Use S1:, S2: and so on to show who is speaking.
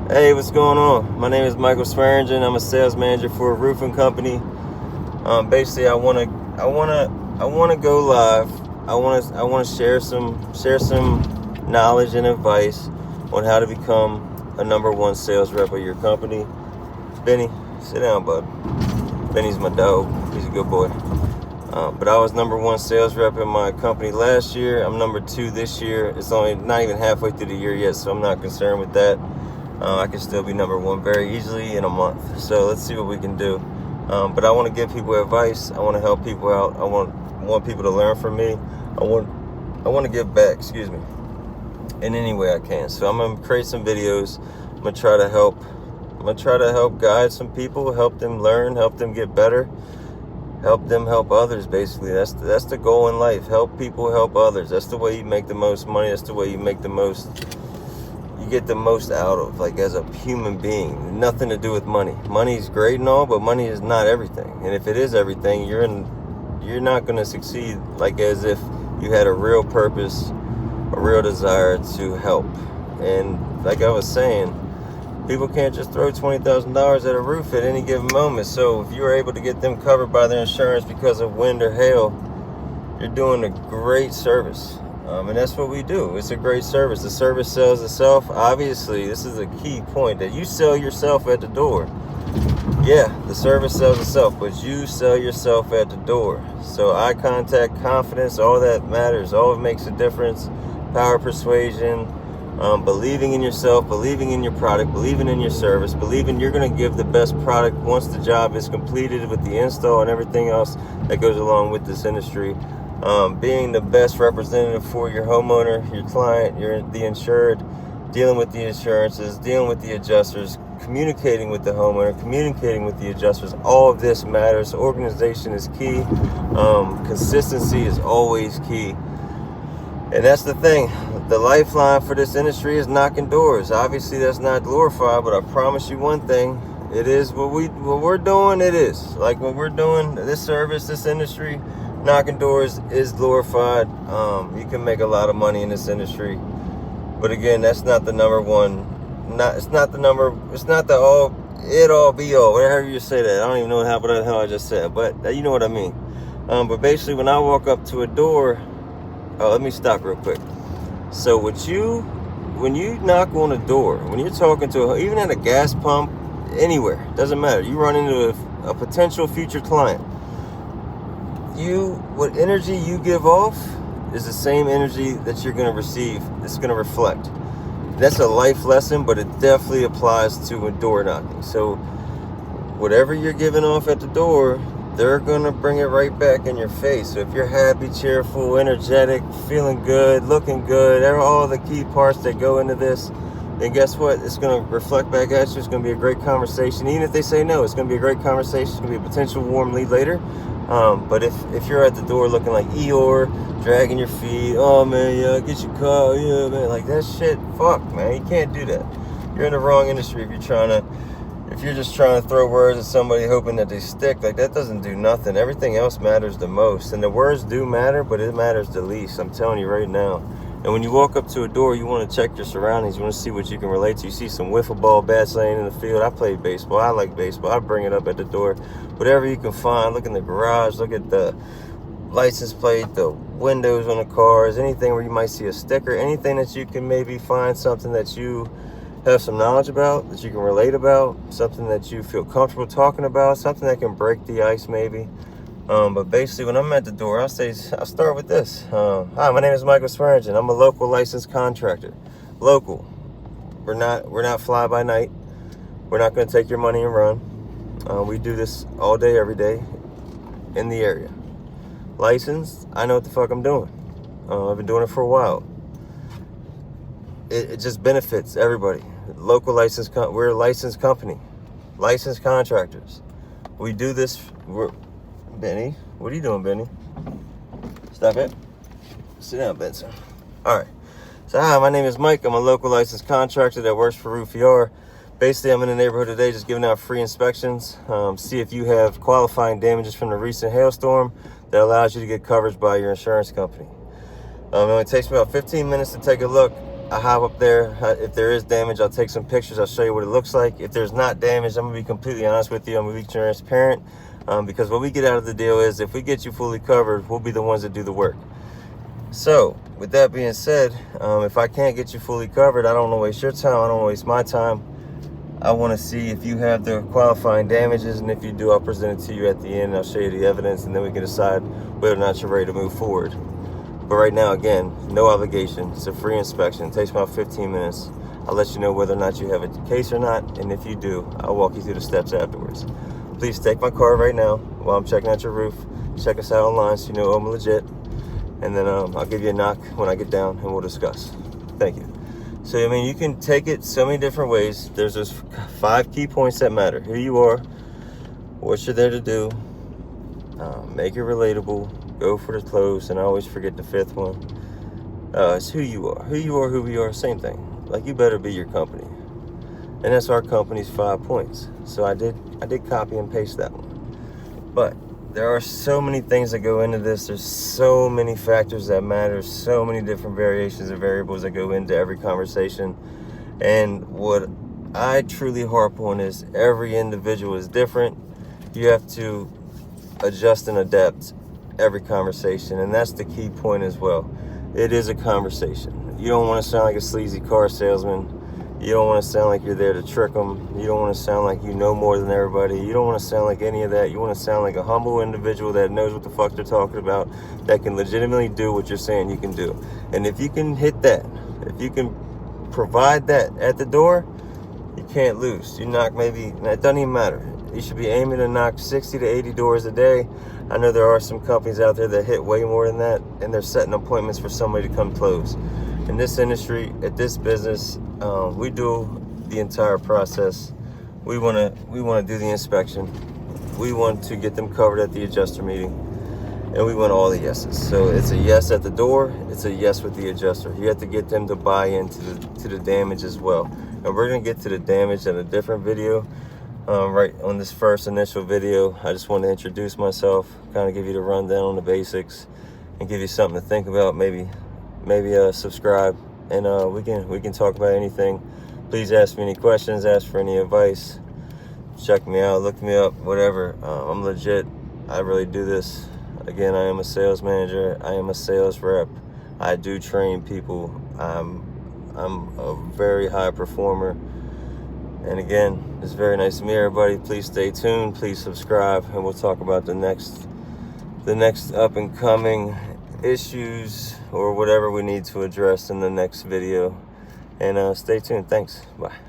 S1: Hey, what's going on? My name is Michael Swearingen. I'm a sales manager for a roofing company. Basically, I wanna go live. I wanna share some knowledge and advice on how to become a #1 sales rep of your company. Benny, sit down, bud. Benny's my dog. He's a good boy. But I was #1 sales rep in my company last year. I'm #2 this year. It's only not even halfway through the year yet, so I'm not concerned with that. I can still be #1 very easily in a month. So let's see what we can do. But I want to give people advice. I want to help people out. I want people to learn from me. I want to give back, excuse me, in any way I can. So I'm going to create some videos. I'm going to try to help guide some people, help them learn, help them get better, help them help others. Basically, that's the goal in life. Help people, help others. That's the way you make the most money. That's the way you make you get the most out of, like, as a human being. Nothing to do with money. Money's great and all, but money is not everything. And if it is everything, you're not going to succeed like as if you had a real purpose, a real desire to help. And like I was saying, people can't just throw $20,000 at a roof at any given moment. So if you're able to get them covered by their insurance because of wind or hail, you're doing a great service. And that's what we do. It's a great service. The service sells itself. Obviously, this is a key point, that you sell yourself at the door. Yeah, the service sells itself, but you sell yourself at the door. So eye contact, confidence, all that matters. All it makes a difference. Power persuasion, believing in yourself, believing in your product, believing in your service, believing you're going to give the best product once the job is completed with the install and everything else that goes along with this industry. Being the best representative for your homeowner, your client, the insured, dealing with the insurances, dealing with the adjusters, communicating with the homeowner, communicating with the adjusters. All of this matters. Organization is key. Consistency is always key. And that's the thing. The lifeline for this industry is knocking doors. Obviously, that's not glorified, but I promise you one thing. It is what we're doing. It is like what we're doing. This service, this industry, knocking doors is glorified. You can make a lot of money in this industry, but again, that's not the #1. It's not the all be all. Whatever you say that. I don't even know what the hell I just said, but you know what I mean. But basically, when I walk up to a door, let me stop real quick. So when you knock on a door, when you're talking to even at a gas pump, anywhere, doesn't matter. You run into a potential future client. What energy you give off is the same energy that you're going to receive. It's going to reflect. That's a life lesson, but it definitely applies to a door knocking. So whatever you're giving off at the door, they're going to bring it right back in your face. So if you're happy, cheerful, energetic, feeling good, looking good, all the key parts that go into this, then guess what? It's going to reflect back at you. It's going to be a great conversation. Even if they say no, it's going to be a great conversation. It's going to be a potential warm lead later. But if you're at the door looking like Eeyore, dragging your feet, oh man, yeah, get your car, yeah, man, like that shit, fuck, man, you can't do that. You're in the wrong industry if you're just trying to throw words at somebody hoping that they stick. Like, that doesn't do nothing. Everything else matters the most, and the words do matter, but it matters the least. I'm telling you right now. And when you walk up to a door, you want to check your surroundings. You want to see what you can relate to. You see some wiffle ball bats laying in the field. I play baseball. I like baseball. I bring it up at the door. Whatever you can find. Look in the garage. Look at the license plate, the windows on the cars, anything where you might see a sticker, anything that you can maybe find something that you have some knowledge about, that you can relate about, something that you feel comfortable talking about, something that can break the ice maybe. But basically, when I'm at the door, I'll start with this. Hi, my name is Michael Swearingen. I'm a local licensed contractor. Local. We're not fly by night. We're not going to take your money and run. We do this all day, every day in the area. Licensed, I know what the fuck I'm doing. I've been doing it for a while. It just benefits everybody. Local license, we're a licensed company, licensed contractors. We do this. Benny, what are you doing, Benny? Stop it. Sit down, Benson. All right. So hi, my name is Mike. I'm a local licensed contractor that works for Roof ER. Basically, I'm in the neighborhood today just giving out free inspections. See if you have qualifying damages from the recent hailstorm that allows you to get coverage by your insurance company. It only takes me about 15 minutes to take a look. I hop up there. If there is damage, I'll take some pictures. I'll show you what it looks like. If there's not damage, I'm gonna be completely honest with you. I'm gonna be transparent, because what we get out of the deal is if we get you fully covered, we'll be the ones that do the work. So with that being said, if I can't get you fully covered, I don't want to waste your time. I don't want to waste my time. I want to see if you have the qualifying damages, and if you do, I'll present it to you at the end. I'll show you the evidence, and then we can decide whether or not you're ready to move forward. But right now, again, no obligation. It's a free inspection. It takes about 15 minutes. I'll let you know whether or not you have a case or not, and if you do, I'll walk you through the steps afterwards. Please take my card right now while I'm checking out your roof. Check us out online so you know I'm legit, and then I'll give you a knock when I get down, and we'll discuss. Thank you. So, I mean, you can take it so many different ways. There's those 5 key points that matter. Who you are, what you're there to do, make it relatable, go for the close, and I always forget the 5th one. It's who you are. Who we are, same thing. Like, you better be your company. And that's our company's 5 points. So I did copy and paste that one. But there are so many things that go into this. There's so many factors that matter, so many different variations and variables that go into every conversation. And what I truly harp on is every individual is different. You have to adjust and adapt every conversation, and that's the key point as well. It is a conversation. You don't want to sound like a sleazy car salesman. You don't want to sound like you're there to trick them. You don't want to sound like you know more than everybody. You don't want to sound like any of that. You want to sound like a humble individual that knows what the fuck they're talking about, that can legitimately do what you're saying you can do. And if you can hit that, if you can provide that at the door, you can't lose. You knock maybe, it doesn't even matter. You should be aiming to knock 60 to 80 doors a day. I know there are some companies out there that hit way more than that, and they're setting appointments for somebody to come close. In this industry, at this business, we do the entire process. We want to do the inspection. We want to get them covered at the adjuster meeting, and we want all the yeses. So it's a yes at the door. It's a yes with the adjuster. You have to get them to buy into the damage as well. And we're gonna get to the damage in a different video. Right on this first initial video, I just want to introduce myself, kind of give you the rundown on the basics, and give you something to think about. Maybe subscribe, and we can talk about anything. Please ask me any questions, ask for any advice, check me out, look me up, whatever. I'm legit. I really do this. Again, I am a sales manager. I am a sales rep. I do train people. I'm a very high performer. And again, it's very nice to meet everybody. Please stay tuned. Please subscribe, and we'll talk about the next up and coming issues or whatever we need to address in the next video. And stay tuned. Thanks. Bye.